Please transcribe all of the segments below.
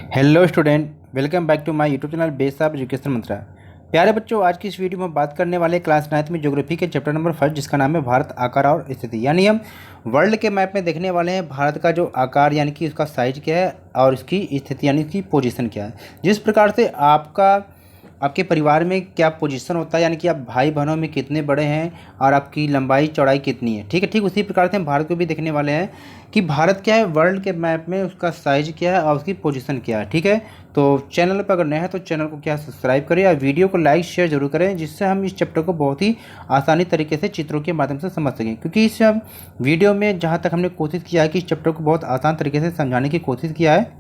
Hello student, welcome back to my YouTube channel base of education mantra. प्यारे बच्चों, आज की इस वीडियो में बात करने वाले क्लास 9th में ज्योग्राफी के चैप्टर नंबर 1 जिसका नाम है भारत आकार और स्थिति। यानी हम वर्ल्ड के मैप में देखने वाले हैं भारत का जो आकार यानी कि उसका साइज क्या है और उसकी स्थिति यानी कि पोजीशन क्या है। जिस प्रकार से आपके परिवार में क्या पोजीशन होता है, यानी कि आप भाई बहनों में कितने बड़े हैं और आपकी लंबाई चौड़ाई कितनी है, ठीक है। ठीक उसी प्रकार से हम भारत को भी देखने वाले हैं कि भारत क्या है वर्ल्ड के मैप में, उसका साइज क्या है और उसकी पोजीशन क्या है, ठीक है। तो चैनल पर अगर नए हैं तो चैनल को क्या सब्सक्राइब करें और वीडियो को लाइक शेयर जरूर करें, जिससे हम इस चैप्टर को बहुत ही आसानी तरीके से चित्रों के माध्यम से समझ सकें। क्योंकि इस वीडियो में जहाँ तक हमने कोशिश किया है कि इस चैप्टर को बहुत आसान तरीके से समझाने की कोशिश किया है।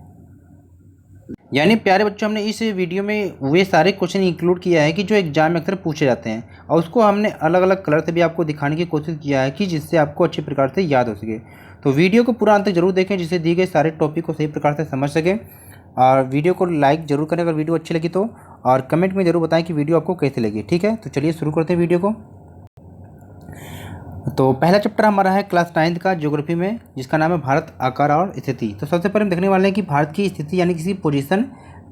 यानी प्यारे बच्चों, हमने इस वीडियो में वे सारे क्वेश्चन इंक्लूड किया है कि जो एग्जाम में अक्सर पूछे जाते हैं, और उसको हमने अलग अलग कलर से भी आपको दिखाने की कोशिश किया है कि जिससे आपको अच्छे प्रकार से याद हो सके। तो वीडियो को पूरा अंत तक जरूर देखें, जिससे दिए गए सारे टॉपिक को सही प्रकार से समझ सकें। और वीडियो को लाइक जरूर करें अगर वीडियो अच्छी लगी तो, और कमेंट में जरूर बताएं कि वीडियो आपको कैसे लगी, ठीक है। तो चलिए शुरू करते हैं वीडियो को। तो पहला चैप्टर हमारा है क्लास 9th का ज्योग्राफी में, जिसका नाम है भारत आकार और स्थिति। तो सबसे पहले हम देखने वाले हैं कि भारत की स्थिति यानी किसी पोजीशन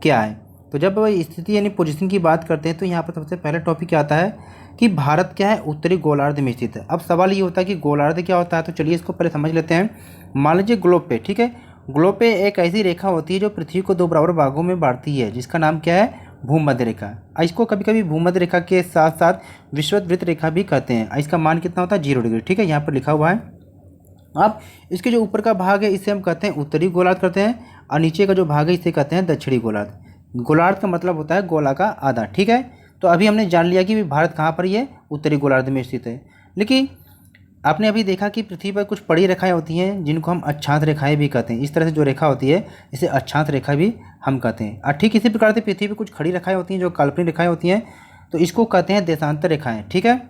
क्या है। तो जब स्थिति यानी पोजीशन की बात करते हैं तो यहाँ पर सबसे पहला टॉपिक क्या आता है कि भारत क्या है उत्तरी गोलार्ध में स्थित है। अब सवाल ये होता है कि गोलार्ध क्या होता है, तो चलिए इसको पहले समझ लेते हैं। मान लीजिए ग्लोब पे, ठीक है, ग्लोब पे एक ऐसी रेखा होती है जो पृथ्वी को दो बराबर भागों में बांटती है, जिसका नाम क्या है भूमध्य रेखा। इसको कभी कभी भूमध्य रेखा के साथ साथ विषुवत रेखा भी कहते हैं। इसका मान कितना होता है 0 डिग्री, ठीक है, यहाँ पर लिखा हुआ है। अब इसके जो ऊपर का भाग है इसे हम कहते हैं उत्तरी गोलार्ध करते हैं, और नीचे का जो भाग है इसे कहते हैं दक्षिणी गोलार्ध। गोलार्ध का मतलब होता है गोला का आधा, ठीक है। तो अभी हमने जान लिया कि भारत कहाँ पर ये उत्तरी गोलार्ध में स्थित है। लेकिन आपने अभी देखा कि पृथ्वी पर कुछ बड़ी रेखाएं होती हैं जिनको हम अक्षांश रेखाएं भी कहते हैं। इस तरह से जो रेखा होती है इसे अक्षांश रेखा भी हम कहते हैं। और ठीक इसी प्रकार से पृथ्वी पर कुछ खड़ी रेखाएं होती हैं जो काल्पनिक रेखाएं होती हैं, तो इसको कहते हैं देशांतर रेखाएं, ठीक है।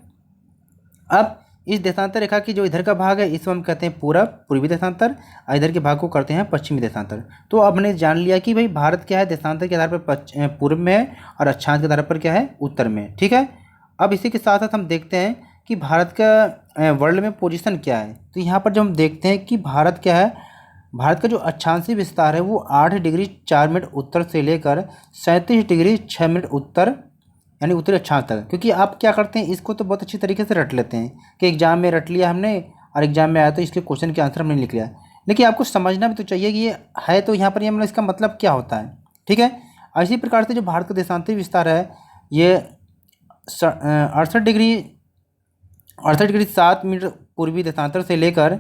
अब इस देशांतर रेखा की जो इधर का भाग है इसको हम कहते हैं पूर्वी देशांतर, और इधर के भाग को करते हैं पश्चिमी देशांतर। तो अब हमने जान लिया कि भाई भारत क्या है देशांतर के आधार पर पूर्व में है और अक्षांश के आधार पर क्या है उत्तर में, ठीक है। अब इसी के साथ साथ हम देखते हैं कि भारत का वर्ल्ड में पोजीशन क्या है। तो यहाँ पर जो हम देखते हैं कि भारत क्या है, भारत का जो अक्षांशीय विस्तार है वो 8 डिग्री 4 मिनट उत्तर से लेकर 37 डिग्री 6 मिनट उत्तर यानी उत्तरी अक्षांश तक। क्योंकि आप क्या करते हैं, इसको तो बहुत अच्छी तरीके से रट लेते हैं कि एग्जाम में रट लिया हमने और एग्जाम में आया तो इसके क्वेश्चन के आंसर हमने लिख लिया। लेकिन आपको समझना भी तो चाहिए कि ये है तो यहाँ पर ये मतलब इसका मतलब क्या होता है, ठीक है। इसी प्रकार से जो भारत का देशांतरी विस्तार है ये 68 डिग्री 7 मिनट पूर्वी देशांतर से लेकर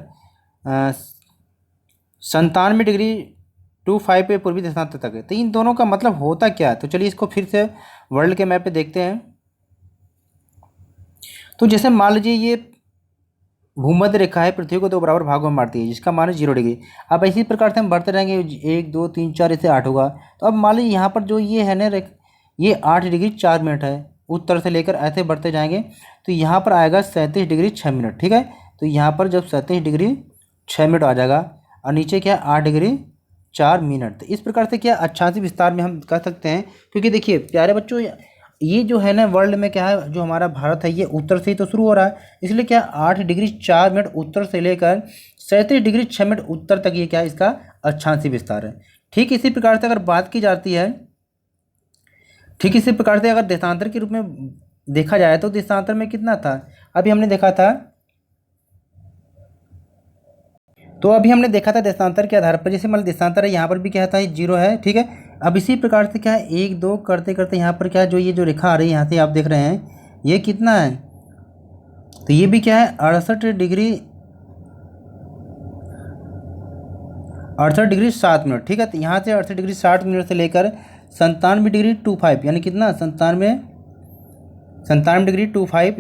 97 डिग्री 25 पे पूर्वी देशांतर तक है। तो इन दोनों का मतलब होता क्या है, तो चलिए इसको फिर से वर्ल्ड के मैप पे देखते हैं। तो जैसे मान लीजिए ये भूमध्य रेखा है, पृथ्वी को दो बराबर भागों में बांटती है, जिसका मान है 0 डिग्री। अब इसी प्रकार से हम बढ़ते रहेंगे, 1 2 3 4 ऐसे 8 होगा। तो अब मान लीजिए यहाँ पर जो ये है ना ये 8 डिग्री 4 मिनट है, उत्तर से लेकर ऐसे बढ़ते जाएंगे तो यहाँ पर आएगा 37 डिग्री 6 मिनट, ठीक है। तो यहाँ पर जब 37 डिग्री 6 मिनट आ जाएगा और नीचे क्या है 8 डिग्री 4 मिनट। तो इस प्रकार से क्या अक्षांशीय विस्तार में हम कह सकते हैं। क्योंकि देखिए प्यारे बच्चों, ये जो है ना वर्ल्ड में क्या है, जो हमारा भारत है ये उत्तर से ही तो शुरू हो रहा है, इसलिए क्या 8 डिग्री 4 मिनट उत्तर से लेकर 37 डिग्री 6 मिनट उत्तर तक ये क्या है इसका अक्षांशीय विस्तार है। ठीक इसी प्रकार से अगर बात की जाती है, ठीक इसी प्रकार से अगर देशांतर के रूप में देखा जाए तो देशांतर में कितना था, अभी हमने देखा था देशांतर के आधार पर। जैसे मान देशांतर है यहाँ पर भी क्या था 0 है, ठीक है। अब इसी प्रकार से क्या है 1 2 करते करते यहाँ पर क्या है जो ये जो रेखा आ रही है यहाँ से आप देख रहे हैं ये कितना है, तो ये भी क्या है 68 डिग्री 7 मिनट, ठीक है। तो यहाँ से 68 डिग्री 60 मिनट से लेकर 97 डिग्री 25 यानी कितना 97 डिग्री 25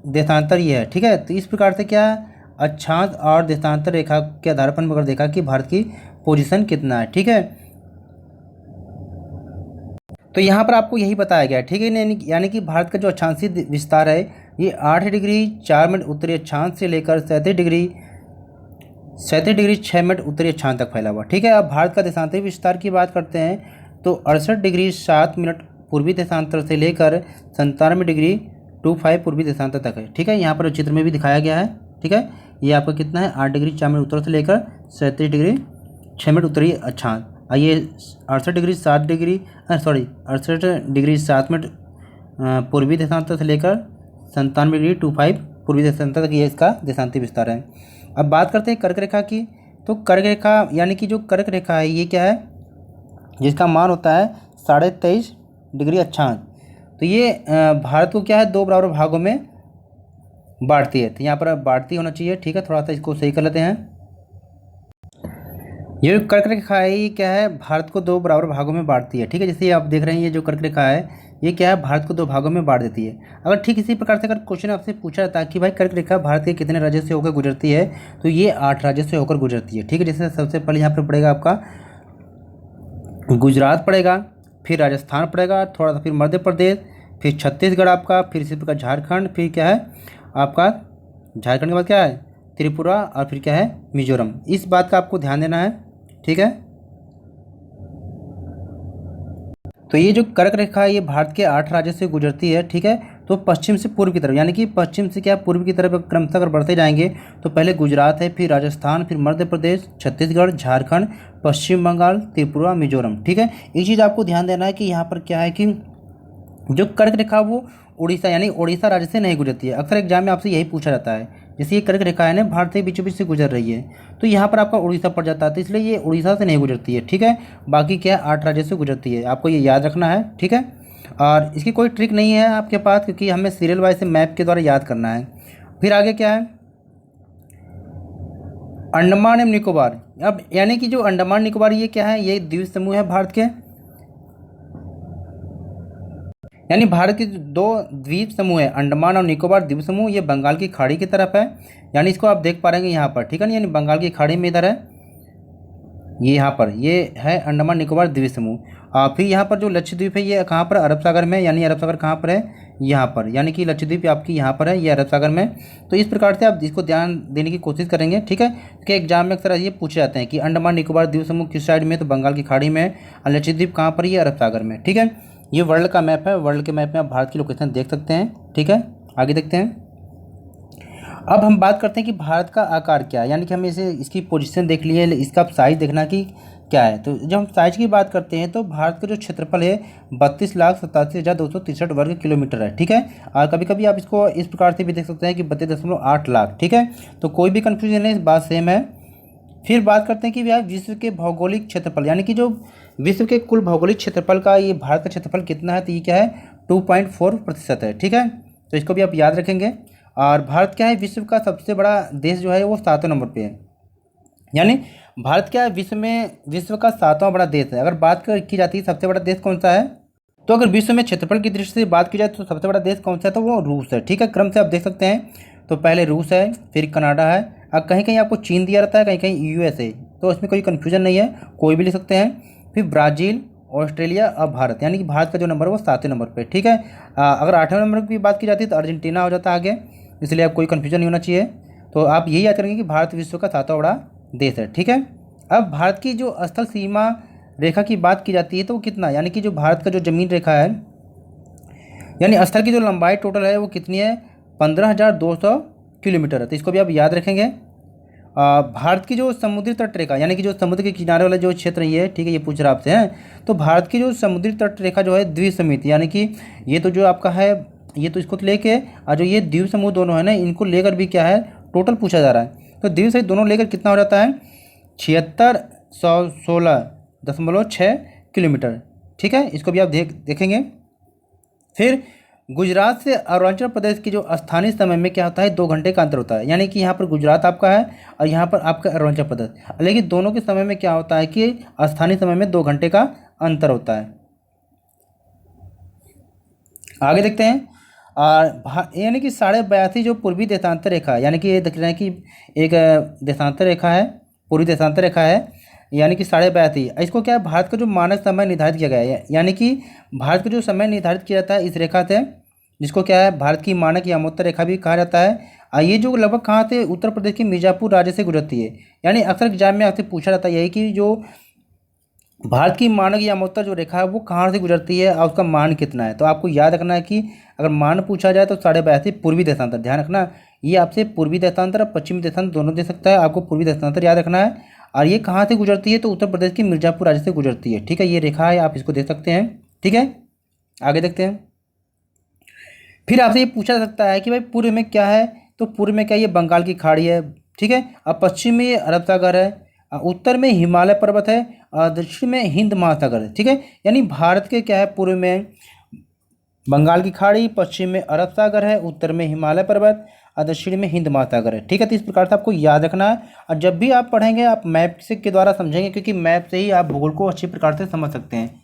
देशांतर ये है, ठीक है। तो इस प्रकार से क्या अक्षांश और देशांतर रेखा के आधार पर अगर देखा कि भारत की पोजीशन कितना है, ठीक है। तो यहाँ पर आपको यही बताया गया है, ठीक है। यानी कि भारत का जो अक्षांशीय विस्तार है ये 8 डिग्री 4 मिनट उत्तरी अक्षांश से लेकर 37 डिग्री 6 मिनट उत्तरी अक्षांश तक फैला हुआ, ठीक है। अब भारत का देशांतरी विस्तार की बात करते हैं तो 68 डिग्री 7 मिनट पूर्वी देशांतर से लेकर 97 डिग्री 25 पूर्वी देशांतर तक है, ठीक है। यहाँ पर चित्र में भी दिखाया गया है, ठीक है। ये आपका कितना है 8 डिग्री 4 मिनट उत्तर से लेकर 37 डिग्री 6 मिनट उत्तरी अक्षांश। और ये 68 डिग्री 7 मिनट पूर्वी देशांतर से लेकर 97 डिग्री 25 पूर्वी देशांतर तक ये इसका देशांती विस्तार है। अब बात करते हैं कर्क रेखा की। तो कर्क रेखा यानी कि जो कर्क रेखा है ये क्या है, जिसका मान होता है 23.5 डिग्री। तो ये भारत को क्या है 2 बराबर भागों में बांटती है। तो यहाँ पर बांटती होना चाहिए, ठीक है। थोड़ा सा इसको सही कर लेते हैं। ये जो कर्क रेखा है ये क्या है, भारत को 2 बराबर भागों में बांटती है, ठीक है। जैसे आप देख रहे हैं ये जो कर्क रेखा है ये क्या है, भारत को 2 भागों में बांट देती है। अगर ठीक इसी प्रकार से अगर क्वेश्चन आपसे पूछा जाता है कि भाई कर्क रेखा भारत के कितने राज्यों से होकर गुजरती है, तो ये 8 राज्यों से होकर गुजरती है, ठीक है। जैसे सबसे पहले यहाँ पर पड़ेगा आपका गुजरात पड़ेगा, फिर राजस्थान पड़ेगा, थोड़ा सा फिर मध्य प्रदेश, फिर छत्तीसगढ़ आपका, फिर इसी प्रकार झारखंड, फिर क्या है आपका झारखंड के बाद क्या है त्रिपुरा, और फिर क्या है मिजोरम। इस बात का आपको ध्यान देना है, ठीक है। तो ये जो कर्क रेखा है ये भारत के 8 राज्यों से गुजरती है, ठीक है। तो पश्चिम से पूर्व की तरफ, यानी कि पश्चिम से क्या पूर्व की तरफ क्रमशः अगर बढ़ते जाएंगे तो पहले गुजरात है, फिर राजस्थान, फिर मध्य प्रदेश, छत्तीसगढ़, झारखंड, पश्चिम बंगाल, त्रिपुरा, मिजोरम, ठीक है। एक चीज़ आपको ध्यान देना है कि यहाँ पर क्या है कि जो कर्क रेखा वो उड़ीसा यानी उड़ीसा राज्य से नहीं गुजरती है। अक्सर एग्जाम में आपसे यही पूछा जाता है, जैसे ये कर्क रेखा है ना भारत के बीचों बीच से गुजर रही है, तो यहाँ पर आपका उड़ीसा पड़ जाता है, तो इसलिए ये उड़ीसा से नहीं गुजरती है, ठीक है। बाकी क्या 8 राज्यों से गुजरती है, आपको ये याद रखना है, ठीक है। और इसकी कोई ट्रिक नहीं है आपके पास, क्योंकि हमें सीरियल वाइज से मैप के द्वारा याद करना है। फिर आगे क्या है, अंडमान एवं निकोबार। अब यानी कि जो अंडमान निकोबार ये क्या है, ये द्वीप समूह है भारत के, यानी भारत के 2 द्वीप समूह है अंडमान और निकोबार द्वीप समूह, ये बंगाल की खाड़ी की तरफ है, यानी इसको आप देख पा रहे हैं यहाँ पर, ठीक है ना। यानी बंगाल की खाड़ी में इधर है, ये यहाँ पर ये है अंडमान निकोबार द्वीप समूह। फिर यहाँ पर जो लक्षद्वीप है ये कहाँ पर, अरब सागर में, यानी अरब सागर कहाँ पर है यहाँ पर, यानी कि लक्षद्वीप आपकी यहाँ पर है, ये अरब सागर में। तो इस प्रकार से आप इसको ध्यान देने की कोशिश करेंगे, ठीक है। कि एग्जाम में अक्सर ये पूछे जाते हैं कि अंडमान निकोबार द्वीप समूह किस साइड में, तो बंगाल की खाड़ी में, और लक्षद्वीप कहाँ पर, ये अरब सागर में, ठीक है। ये वर्ल्ड का मैप है, वर्ल्ड के मैप में आप भारत की लोकेशन देख सकते हैं, ठीक है। आगे देखते हैं। अब हम बात करते हैं कि भारत का आकार क्या है, यानी कि हमें इसे इसकी पोजीशन देख ली है, इसका साइज देखना कि क्या है। तो जब हम साइज की बात करते हैं तो भारत का जो क्षेत्रफल है 32,87,263 वर्ग किलोमीटर है, ठीक है। और कभी कभी आप इसको इस प्रकार से भी देख सकते हैं कि 32.8 लाख, ठीक है। तो कोई भी कन्फ्यूजन नहीं, बात सेम है। फिर बात करते हैं कि भैया विश्व के भौगोलिक क्षेत्रफल, यानी कि जो विश्व के कुल भौगोलिक क्षेत्रफल का ये भारत का क्षेत्रफल कितना है, तो ये क्या है 2.4% है, ठीक है। तो इसको भी आप याद रखेंगे। और भारत क्या है विश्व का सबसे बड़ा देश जो है वो 7वें नंबर पे है, यानी भारत क्या है विश्व का 7वां बड़ा देश है। अगर बात की जाती है सबसे बड़ा देश कौन सा है, तो अगर विश्व में क्षेत्रफल की दृष्टि से बात की जाए तो सबसे बड़ा देश कौन सा है, तो वो रूस है, ठीक है। क्रम से आप देख सकते हैं, तो पहले रूस है, फिर कनाडा है, और कहीं कहीं आपको चीन दिया रहता है, कहीं कहीं यूएसए, तो इसमें कोई कन्फ्यूजन नहीं है, कोई भी ले सकते हैं। फिर ब्राज़ील, ऑस्ट्रेलिया और भारत, यानी कि भारत का जो नंबर है वो 7वें नंबर पे, ठीक है। अगर 8वें नंबर की बात की जाती है तो अर्जेंटीना हो जाता है आगे, इसलिए आप कोई कन्फ्यूजन नहीं होना चाहिए। तो आप यही याद करेंगे कि भारत विश्व का 7वां बड़ा देश है, ठीक है। अब भारत की जो स्थल सीमा रेखा की बात की जाती है तो वो कितना, यानी कि जो भारत का जो जमीन रेखा है, यानी स्थल की जो लंबाई टोटल है वो कितनी है 15,200 किलोमीटर है, तो इसको भी आप याद रखेंगे। भारत की जो समुद्री तट रेखा, यानी कि जो समुद्र के किनारे वाला जो क्षेत्र ये, ठीक है, ये पूछ रहा आपसे हैं, तो भारत की जो समुद्री तट रेखा जो है द्विसमित, यानी कि ये तो जो आपका है ये तो इसको लेके और जो ये द्वीप समूह दोनों है ना, इनको लेकर भी क्या है टोटल पूछा जा रहा है। तो द्वीप सहित दोनों लेकर कितना हो जाता है 7616.6 किलोमीटर, ठीक है। इसको भी आप देखेंगे। फिर गुजरात से अरुणाचल प्रदेश की जो स्थानीय समय में क्या होता है 2 घंटे का अंतर होता है, यानी कि यहाँ पर गुजरात आपका है और यहाँ पर आपका अरुणाचल प्रदेश, लेकिन दोनों के समय में क्या होता है कि स्थानीय समय में 2 घंटे का अंतर होता है। आगे देखते हैं। और यानी कि 82.5 जो पूर्वी देशांतर रेखा है, यानी कि ये देख रहे हैं कि एक देशांतर रेखा है, पूर्वी देशांतर रेखा है, यानी कि 82.5, इसको क्या है भारत का जो मानक समय निर्धारित किया गया है, यानी कि भारत का जो समय निर्धारित किया जाता है इस रेखा से, जिसको क्या है भारत की मानक या यमोत्तर रेखा भी कहा जाता है। ये जो लगभग कहाँ से, उत्तर प्रदेश के मिर्ज़ापुर राज्य से गुजरती है, यानी अक्सर एग्जाम में आपसे पूछा जाता है यही कि जो भारत की मानक या यमोत्तर जो रेखा है वो कहाँ से गुजरती है और उसका मान कितना है। तो आपको याद रखना है कि अगर मान पूछा जाए तो 82.5 पूर्वी देशांतर, ध्यान रखना ये आपसे पूर्वी देशांतर और पश्चिमी देशांतर दोनों दे सकता है, आपको पूर्वी देशांतर याद रखना है। और ये कहाँ से गुजरती है, तो उत्तर प्रदेश के मिर्ज़ापुर राज्य से गुजरती है। ठीक है, ये रेखा है, आप इसको देख सकते हैं। ठीक है, आगे देखते हैं। फिर आपसे ये पूछा जा सकता है कि भाई पूर्व में क्या है, तो पूर्व में क्या, ये बंगाल की खाड़ी है। ठीक है, अब पश्चिम में ये अरब सागर है, उत्तर में हिमालय पर्वत है, और दक्षिण में हिंद महासागर है। ठीक है, यानी भारत के क्या है, पूर्व में बंगाल की खाड़ी, पश्चिम में अरब सागर है, उत्तर में हिमालय पर्वत और दक्षिण में हिंद महासागर है। ठीक है, तो इस प्रकार से आपको याद रखना है। और जब भी आप पढ़ेंगे आप मैप से के द्वारा समझेंगे, क्योंकि मैप से ही आप भूगोल को अच्छी प्रकार से समझ सकते हैं।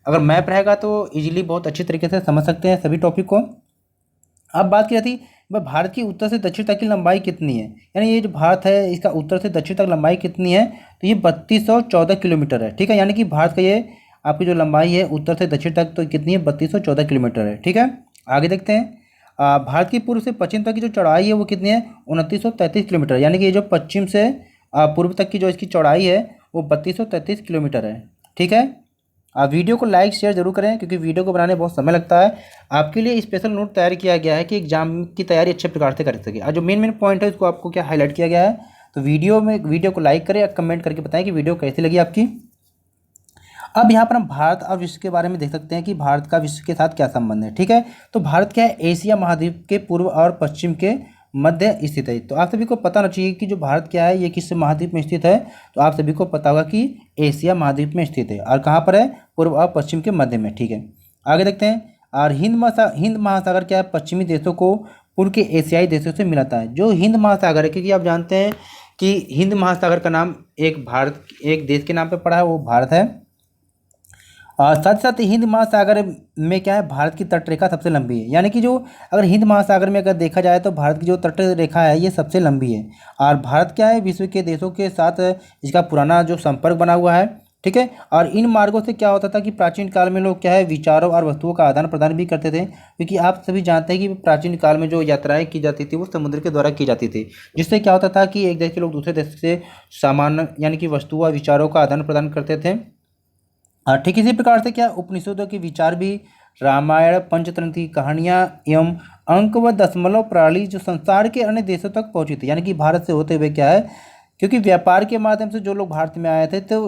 अगर मैप रहेगा तो इजीली बहुत अच्छी तरीके से समझ सकते हैं सभी टॉपिक को। अब बात की जाती है भारत की उत्तर से दक्षिण तक की लंबाई कितनी है, यानी ये जो भारत है इसका उत्तर से दक्षिण तक लंबाई कितनी है, तो ये 3214 किलोमीटर है। ठीक है, यानी कि भारत का ये आपकी जो लंबाई है उत्तर से दक्षिण तक तो कितनी है, 3214 किलोमीटर है। ठीक है, आगे देखते हैं। भारत की पूर्व से पश्चिम तक की जो चौड़ाई है वो कितनी है, 2933 किलोमीटर, यानी कि ये जो पश्चिम से पूर्व तक की जो इसकी चौड़ाई है वो 3233 किलोमीटर है। ठीक है, आप वीडियो को लाइक शेयर जरूर करें, क्योंकि वीडियो को बनाने में बहुत समय लगता है। आपके लिए स्पेशल नोट तैयार किया गया है कि एग्जाम की तैयारी अच्छे प्रकार से कर सके। और जो मेन पॉइंट है उसको आपको क्या हाईलाइट किया गया है, तो वीडियो को लाइक करें या कमेंट करके बताएं कि वीडियो कैसी लगी आपकी। अब यहाँ पर हम भारत और विश्व के बारे में देख सकते हैं कि भारत का विश्व के साथ क्या संबंध है। ठीक है, तो भारत क्या है, एशिया महाद्वीप के पूर्व और पश्चिम के मध्य स्थित है। तो आप सभी को पता होना चाहिए कि जो भारत क्या है ये किस महाद्वीप में स्थित है, तो आप सभी को पता होगा कि एशिया महाद्वीप में स्थित है। और कहाँ पर है, पूर्व और पश्चिम के मध्य में। ठीक है, आगे देखते हैं। और हिंद महासागर क्या है, पश्चिमी देशों को पूर्व के एशियाई देशों से मिलाता है। जो हिंद महासागर है, क्योंकि आप जानते हैं कि हिंद महासागर का नाम एक देश के नाम पर पड़ा है, वो भारत है। और साथ साथ हिंद महासागर में क्या है, भारत की तटरेखा सबसे लंबी है। यानी कि जो अगर हिंद महासागर में अगर देखा जाए तो भारत की जो तट रेखा है ये सबसे लंबी है। और भारत क्या है, विश्व के देशों के साथ इसका पुराना जो संपर्क बना हुआ है। ठीक है, और इन मार्गों से क्या होता था कि प्राचीन काल में लोग क्या है, विचारों और वस्तुओं का आदान प्रदान भी करते थे। क्योंकि आप सभी जानते हैं कि प्राचीन काल में जो यात्राएं की जाती थी वो समुद्र के द्वारा की जाती थी, जिससे क्या होता था कि एक देश के लोग दूसरे देश से सामान यानी कि वस्तुओं और विचारों का आदान प्रदान करते थे। ठीक इसी प्रकार से क्या उपनिषदों के विचार भी, रामायण, पंचतंत्र की कहानियाँ एवं अंक व दशमलव प्रणाली जो संसार के अन्य देशों तक पहुँची थी। यानी कि भारत से होते हुए क्या है, क्योंकि व्यापार के माध्यम से जो लोग भारत में आए थे तो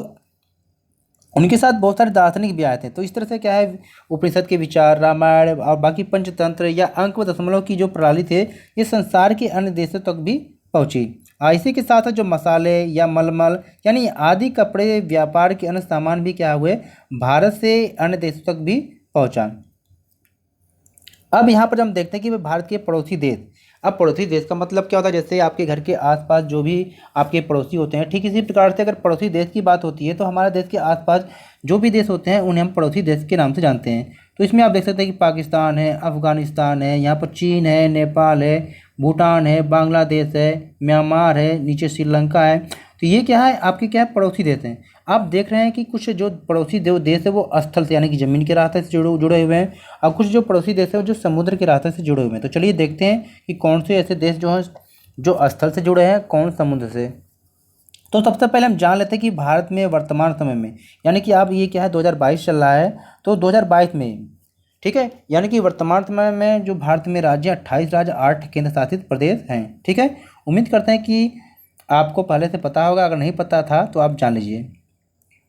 उनके साथ बहुत सारे दार्शनिक भी आए थे। तो इस तरह से क्या है, उपनिषद के विचार, रामायण और बाकी पंचतंत्र या अंक व दशमलव की जो प्रणाली थे ये संसार के अन्य देशों तक भी पहुँची। इसी के साथ जो मसाले या मलमल यानी आदि कपड़े, व्यापार के अन्य सामान भी क्या हुए, भारत से अन्य देशों तक भी पहुंचा। अब यहाँ पर हम देखते हैं कि भारत के पड़ोसी देश। अब पड़ोसी देश का मतलब क्या होता है, जैसे आपके घर के आसपास जो भी आपके पड़ोसी होते हैं, ठीक इसी प्रकार से अगर पड़ोसी देश की बात होती है तो हमारे देश के आसपास जो भी देश होते हैं उन्हें हम पड़ोसी देश के नाम से जानते हैं। तो इसमें आप देख सकते हैं कि पाकिस्तान है, अफगानिस्तान है, यहाँ पर चीन है, नेपाल है, भूटान है, बांग्लादेश है, म्यांमार है, नीचे श्रीलंका है। तो ये क्या है, आपके क्या है, पड़ोसी देश हैं। आप देख रहे हैं कि कुछ जो पड़ोसी देश है वो स्थल से यानी कि ज़मीन के रास्ते से जुड़े हुए हैं, और कुछ जो पड़ोसी देश है वो जो समुद्र के रास्ते से जुड़े हुए हैं। तो चलिए देखते हैं कि कौन से ऐसे देश जो हैं जो स्थल से जुड़े हैं, कौन समुद्र से। तो सबसे पहले हम जान लेते हैं कि भारत में वर्तमान समय में, यानी कि अब ये क्या है 2022 चल रहा है, तो 2022 में, ठीक है, यानी कि वर्तमान समय में जो भारत में राज्य 28 राज्य 8 केंद्र शासित प्रदेश हैं। ठीक है, उम्मीद करते हैं कि आपको पहले से पता होगा, अगर नहीं पता था तो आप जान लीजिए।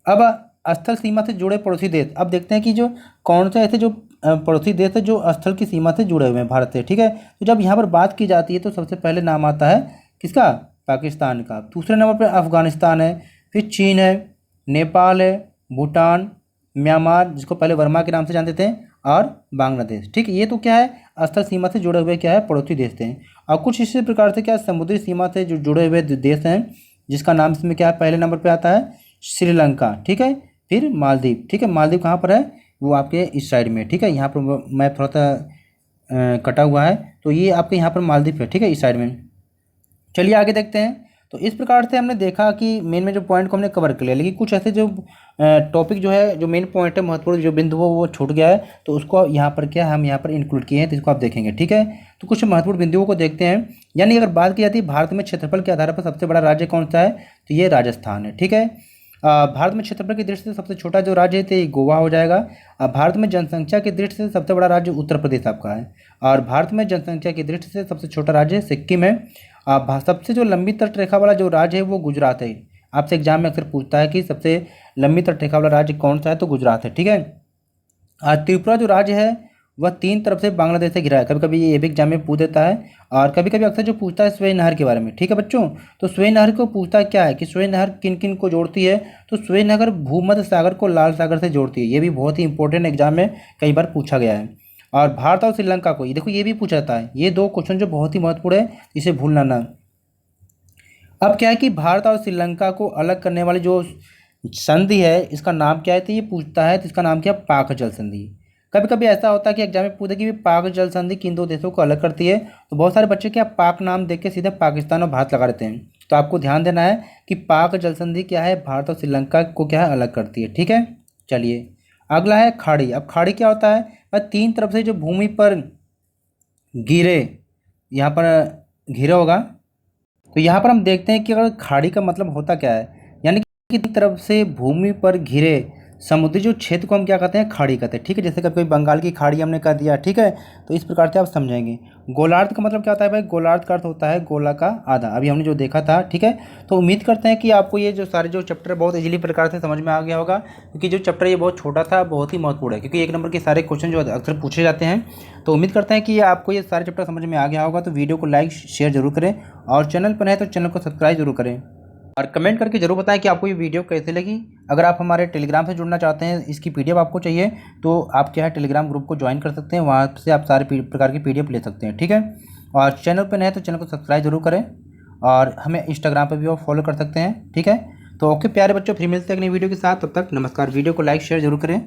अब स्थल सीमा से जुड़े पड़ोसी देश, अब देखते हैं कि जो कौन से ऐसे जो पड़ोसी देश है जो स्थल की सीमा से जुड़े हुए हैं भारत से। ठीक है, तो जब यहाँ पर बात की जाती है तो सबसे पहले नाम आता है किसका, पाकिस्तान का। दूसरे नंबर पर अफगानिस्तान है, फिर चीन है, नेपाल है, भूटान, म्यांमार जिसको पहले वर्मा के नाम से जानते थे, और बांग्लादेश। ठीक है, ये तो क्या है, स्थल सीमा से जुड़े हुए क्या है, पड़ोसी देश थे। और कुछ इसी प्रकार से क्या समुद्री सीमा से जो जुड़े हुए देश हैं, जिसका नाम इसमें क्या है, पहले नंबर पे आता है श्रीलंका। ठीक है, फिर मालदीव। ठीक है, मालदीव कहाँ पर है, वो आपके इस साइड में। ठीक है, यहाँ पर मैप थोड़ा सा कटा हुआ है, तो ये आपके यहाँ पर मालदीव है। ठीक है, इस साइड में। चलिए आगे देखते हैं। तो इस प्रकार से हमने देखा कि मेन में जो पॉइंट को हमने कवर कर लिया, लेकिन कुछ ऐसे जो टॉपिक जो है, जो मेन पॉइंट है, महत्वपूर्ण जो बिंदु वो छूट गया है, तो उसको यहाँ पर क्या हम यहाँ पर इंक्लूड किए हैं, तो इसको आप देखेंगे। ठीक है, तो कुछ महत्वपूर्ण बिंदुओं को देखते हैं। यानी अगर बात की जाती है भारत में क्षेत्रफल के आधार पर सबसे बड़ा राज्य कौन सा है, तो ये राजस्थान है। ठीक है, भारत में क्षेत्रफल की दृष्टि से सबसे छोटा जो राज्य है तो ये गोवा हो जाएगा। भारत में जनसंख्या की दृष्टि से सबसे बड़ा राज्य उत्तर प्रदेश आपका है, और भारत में जनसंख्या की दृष्टि से सबसे छोटा राज्य सिक्किम है। सबसे जो लंबी तट रेखा वाला जो राज्य है वो गुजरात है। आपसे एग्जाम में अक्सर पूछता है कि सबसे लंबी तटरेखा वाला राज्य कौन सा है, तो गुजरात है। ठीक है। त्रिपुरा जो राज्य है वह 3 तरफ से बांग्लादेश से घिरा है। कभी कभी ये भी एग्जाम में पूछ देता है। और कभी कभी अक्सर जो पूछता है स्वेज नहर के बारे में। ठीक है बच्चों, तो स्वेज नहर को पूछता क्या है कि स्वेज नहर किन किन को जोड़ती है, तो स्वेज नहर भूमध्य सागर को लाल सागर से जोड़ती है। ये भी बहुत ही इंपॉर्टेंट एग्जाम में कई बार पूछा गया है। और भारत और श्रीलंका को, ये देखो ये भी पूछा जाता है। ये 2 क्वेश्चन जो बहुत ही महत्वपूर्ण है, इसे भूलना ना। अब क्या है कि भारत और श्रीलंका को अलग करने वाली जो संधि है इसका नाम क्या है, तो ये पूछता है, तो इसका नाम क्या है, पाक जल संधि। कभी कभी ऐसा होता है कि एग्जाम में पूछे कि पाक जल संधि किन 2 देशों को अलग करती है, तो बहुत सारे बच्चे क्या पाक नाम देख के सीधे पाकिस्तान और भारत लगा देते हैं। तो आपको ध्यान देना है कि पाक जल संधि क्या है, भारत और श्रीलंका को क्या है, अलग करती है। ठीक है। चलिए अगला है खाड़ी। अब खाड़ी क्या होता है, 3 तरफ से जो भूमि पर घिरे, यहाँ पर घिरा होगा, तो यहाँ पर हम देखते हैं कि अगर खाड़ी का मतलब होता क्या है, यानी कि एक तरफ से भूमि पर घिरे समुद्री जो क्षेत्र को हम क्या कहते हैं, खाड़ी कहते हैं। ठीक है। जैसे कभी कभी बंगाल की खाड़ी हमने कह दिया। ठीक है। तो इस प्रकार से आप समझेंगे। गोलार्ध का मतलब क्या होता है भाई, गोलार्ध का अर्थ होता है गोला का आधा। अभी हमने जो देखा था। ठीक है। तो उम्मीद करते हैं कि आपको ये जो सारे जो चैप्टर बहुत इजीली प्रकार से समझ में आ गया होगा, क्योंकि जो चैप्टर ये बहुत छोटा था, बहुत ही महत्वपूर्ण है, क्योंकि 1 नंबर के सारे क्वेश्चन जो अक्सर पूछे जाते हैं। तो उम्मीद करते हैं कि आपको ये सारे चैप्टर समझ में आ गया होगा। तो वीडियो को लाइक शेयर जरूर करें, और चैनल पर है तो चैनल को सब्सक्राइब जरूर करें, और कमेंट करके जरूर बताएं कि आपको ये वीडियो कैसे लगी। अगर आप हमारे टेलीग्राम से जुड़ना चाहते हैं, इसकी पीडीएफ आपको चाहिए, तो आप क्या है टेलीग्राम ग्रुप को ज्वाइन कर सकते हैं। वहाँ से आप सारे प्रकार की पीडीएफ ले सकते हैं। ठीक है। और चैनल पर नए हैं तो चैनल को सब्सक्राइब जरूर करें, और हमें इंस्टाग्राम पर भी आप फॉलो कर सकते हैं। ठीक है। तो ओके प्यारे बच्चों, फिर मिलते हैं अगली वीडियो के साथ। तब तक नमस्कार। वीडियो को लाइक शेयर जरूर करें।